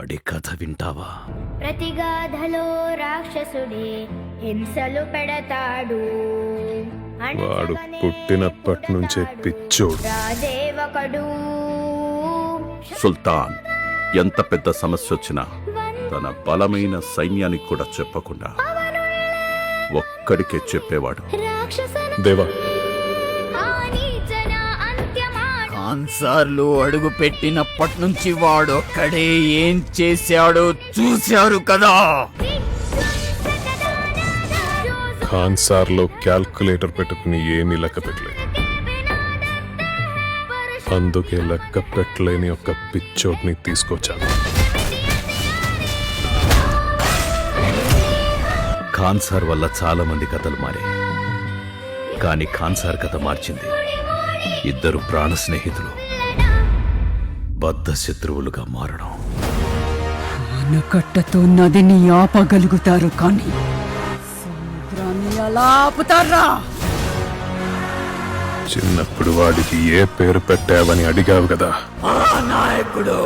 వాడి కథ వింటావా? ప్రతిగాధలో రాక్షసుడే హింసలు పెడతాడు. వాడు పుట్టినప్పటి నుంచే పిచ్చోడు. రాజేవకడు సుల్తాన్ ఎంత పెద్ద సమస్య వచ్చినా తన బలమైన సైన్యానికి కూడా చెప్పకుండా ఒక్కడికే చెప్పేవాడు. దేవా, కాన్సార్లో అడుగు పెట్టినప్పటి నుంచి వాడొక్కడే ఏం చేశాడో చూశారు కదా. ఖాన్సార్లో క్యాల్కులేటర్ పెట్టుకుని ఏమీ లెక్క పెట్టలేదు. అందుకే లెక్క పెట్టలేని ఒక పిచ్చోడ్ని తీసుకొచ్చాను. ఖాన్సార్ వల్ల చాలా మంది కథలు మారాయి, కానీ ఖాన్సార్ కథ మార్చింది ఇద్దరు ప్రాణ స్నేహితులు బద్ధ శత్రువులుగా మారడం. ఆనకట్టతో నదిని ఆపగలుగుతారు, కానీ సముద్రాన్ని ఎలా ఆపుతారా? చిన్నప్పుడు వాడికి ఏ పేరు పెట్టావని అడిగావు కదా. నాయకుడు